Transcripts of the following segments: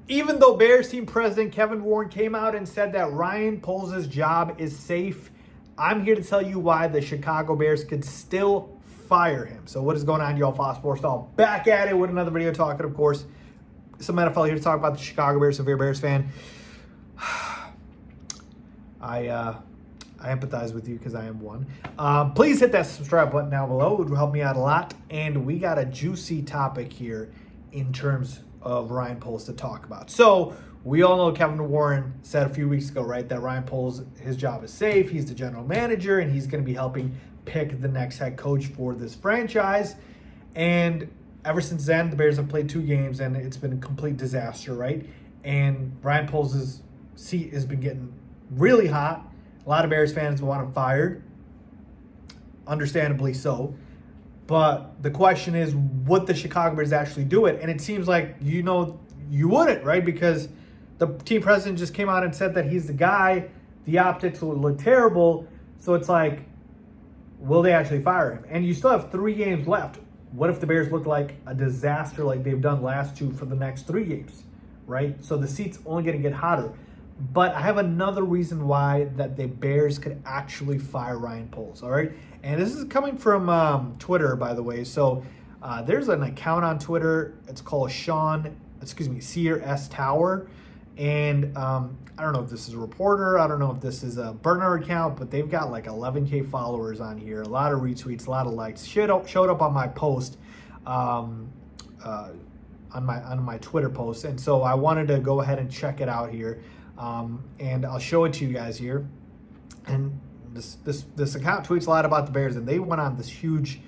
Even though Bears team president Kevin Warren came out and said that Ryan Poles' job is safe, I'm here to tell you why the Chicago Bears could still fire him. So what is going on, y'all? Fox Sports Stall back at it with another video talking, of course, some NFL here to talk about the Chicago Bears. So if you're a Bears fan, I empathize with you because I am one. Please hit that subscribe button down below. It would help me out a lot. And we got a juicy topic here in terms of Ryan Poles to talk about. So we all know Kevin Warren said a few weeks ago, right, that Ryan Poles, his job is safe. He's the general manager, and he's going to be helping pick the next head coach for this franchise. And ever since then, the Bears have played 2 games, and it's been a complete disaster, right? And Ryan Poles' seat has been getting really hot. A lot of Bears fans want him fired, understandably so. But the question is, would the Chicago Bears actually do it? And it seems like, you wouldn't, right? Because the team president just came out and said that he's the guy. The optics will look terrible. So it's like, will they actually fire him? And you still have 3 games left. What if the Bears look like a disaster like they've done last 2 for the next 3 games, right? So the seat's only going to get hotter. But I have another reason why that the Bears could actually fire Ryan Poles, all right? And this is coming from Twitter, by the way. So there's an account on Twitter. It's called Sear S. Tower. And I don't know if this is a reporter. I don't know if this is a burner account, but they've got like 11K followers on here. A lot of retweets, a lot of likes. Showed up on my post, on my Twitter post. And so I wanted to go ahead and check it out here. And I'll show it to you guys here. And this account tweets a lot about the Bears, and they went on this huge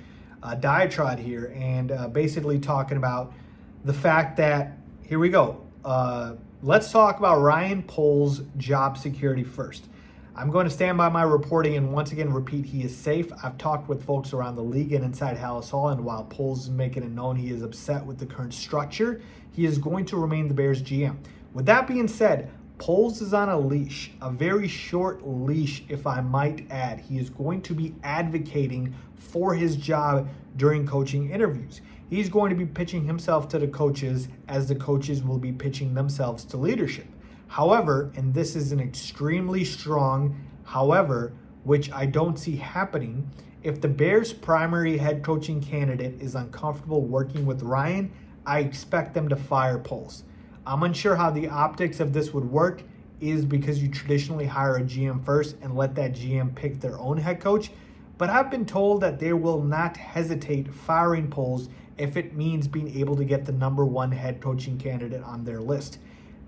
diatribe here, and basically talking about the fact that, here we go. Let's talk about Ryan Poles' job security first. I'm going to stand by my reporting and once again repeat, he is safe. I've talked with folks around the league and inside Hallis Hall, and while Poles is making it known he is upset with the current structure, he is going to remain the Bears GM. With that being said, Poles is on a leash, a very short leash, if I might add. He is going to be advocating for his job during coaching interviews. He's going to be pitching himself to the coaches as the coaches will be pitching themselves to leadership. However, and this is an extremely strong however, which I don't see happening, if the Bears' primary head coaching candidate is uncomfortable working with Ryan, I expect them to fire Poles. I'm unsure how the optics of this would work is because you traditionally hire a GM first and let that GM pick their own head coach. But I've been told that they will not hesitate firing Poles if it means being able to get the #1 head coaching candidate on their list.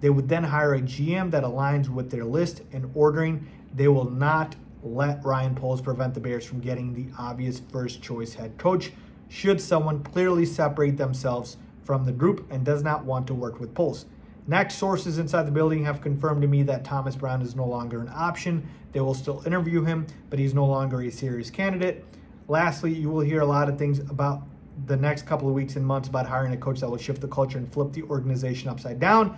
They would then hire a GM that aligns with their list and ordering. They will not let Ryan Poles prevent the Bears from getting the obvious first choice head coach should someone clearly separate themselves from the group and does not want to work with Poles. Next, sources inside the building have confirmed to me that Thomas Brown is no longer an option. They will still interview him, but he's no longer a serious candidate. Lastly, you will hear a lot of things about the next couple of weeks and months about hiring a coach that will shift the culture and flip the organization upside down.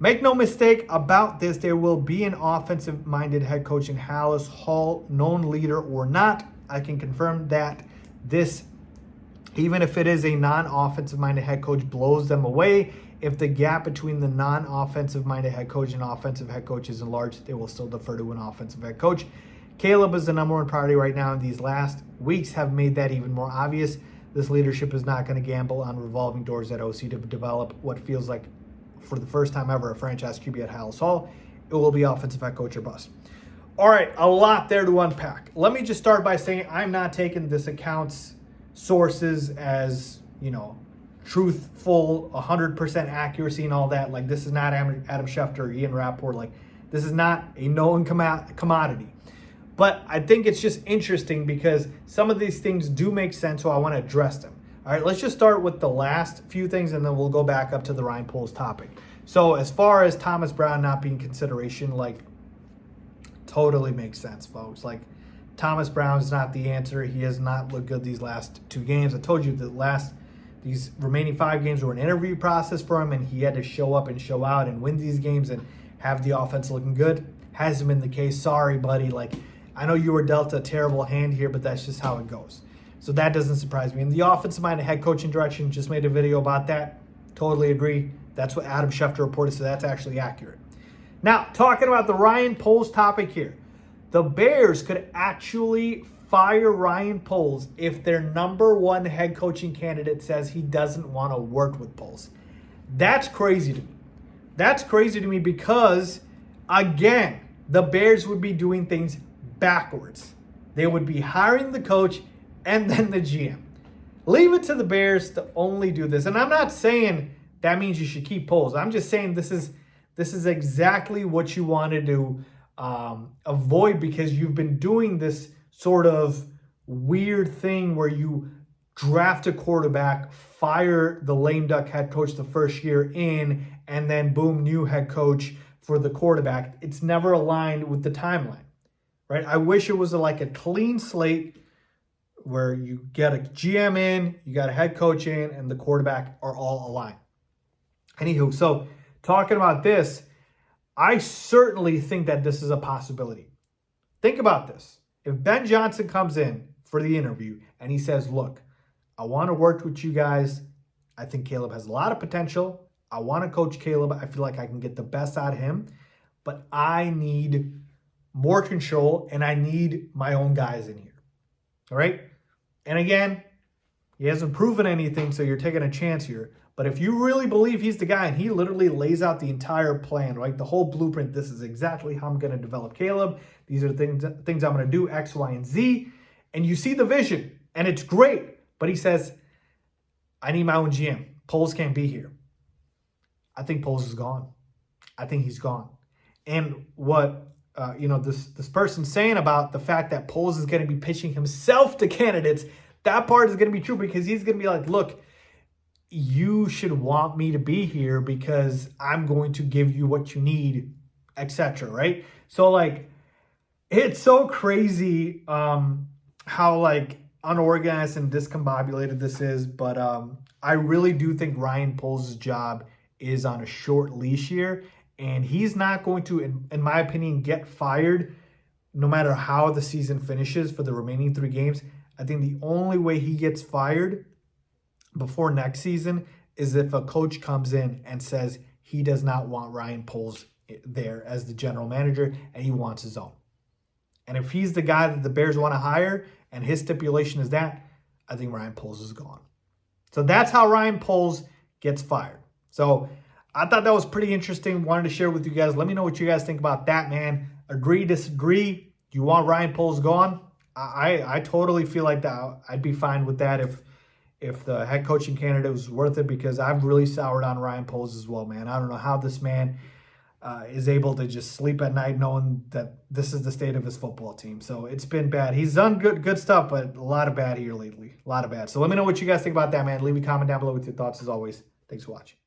Make no mistake about this, there will be an offensive-minded head coach in Hallis Hall, known leader or not. I can confirm that this, even if it is a non-offensive-minded head coach, blows them away. If the gap between the non-offensive-minded head coach and offensive head coach is enlarged, they will still defer to an offensive head coach. Caleb is the #1 priority right now, and these last weeks have made that even more obvious. This leadership is not going to gamble on revolving doors at OC to develop what feels like, for the first time ever, a franchise QB at Hallis Hall. It will be offensive head coach or bust. All right, a lot there to unpack. Let me just start by saying I'm not taking this account's sources as, truthful, 100% accuracy and all that. Like, this is not Adam Schefter or Ian Rappaport. Like, this is not a known commodity. But I think it's just interesting because some of these things do make sense, so I want to address them. All right, let's just start with the last few things, and then we'll go back up to the Ryan Poles topic. So as far as Thomas Brown not being consideration, totally makes sense, folks. Thomas Brown is not the answer. He has not looked good these last 2 games. I told you these remaining 5 games were an interview process for him, and he had to show up and show out and win these games and have the offense looking good. Hasn't been the case. Sorry, buddy. I know you were dealt a terrible hand here, but that's just how it goes. So that doesn't surprise me. And the offensive-minded head coaching direction, just made a video about that. Totally agree. That's what Adam Schefter reported, so that's actually accurate. Now, talking about the Ryan Poles topic here. The Bears could actually fire Ryan Poles if their number one head coaching candidate says he doesn't want to work with Poles. That's crazy to me. That's crazy to me because, again, the Bears would be doing things backwards. They would be hiring the coach and then the GM. Leave it to the Bears to only do this. And I'm not saying that means you should keep Poles. I'm just saying this is exactly what you want to do. Avoid, because you've been doing this sort of weird thing where you draft a quarterback, fire the lame duck head coach the first year in, and then boom, new head coach for the quarterback. It's never aligned with the timeline, right? I wish it was like a clean slate where you get a GM in, you got a head coach in, and the quarterback are all aligned. Anywho, so talking about this, I certainly think that this is a possibility. Think about this. If Ben Johnson comes in for the interview and he says, look, I want to work with you guys. I think Caleb has a lot of potential. I want to coach Caleb. I feel like I can get the best out of him. But I need more control and I need my own guys in here. All right? And again, he hasn't proven anything, so you're taking a chance here. But if you really believe he's the guy and he literally lays out the entire plan, right? The whole blueprint, this is exactly how I'm going to develop Caleb. These are the things I'm going to do, X, Y, and Z. And you see the vision, and it's great. But he says, I need my own GM. Poles can't be here. I think Poles is gone. I think he's gone. And what this person's saying about the fact that Poles is going to be pitching himself to candidates, that part is going to be true because he's going to be like, look, you should want me to be here because I'm going to give you what you need, etc. Right? So like, it's so crazy how like unorganized and discombobulated this is. But I really do think Ryan Poles' job is on a short leash here, and he's not going to, in my opinion, get fired no matter how the season finishes for the remaining 3 games. I think the only way he gets fired before next season is if a coach comes in and says he does not want Ryan Poles there as the general manager and he wants his own. And if he's the guy that the Bears want to hire and his stipulation is that, I think Ryan Poles is gone. So that's how Ryan Poles gets fired. So I thought that was pretty interesting. Wanted to share with you guys. Let me know what you guys think about that, man. Agree, disagree? Do you want Ryan Poles gone? I totally feel like that. I'd be fine with that if the head coaching candidate was worth it, because I've really soured on Ryan Poles as well, man. I don't know how this man is able to just sleep at night knowing that this is the state of his football team. So it's been bad. He's done good stuff, but a lot of bad here lately. A lot of bad. So let me know what you guys think about that, man. Leave a comment down below with your thoughts as always. Thanks for watching.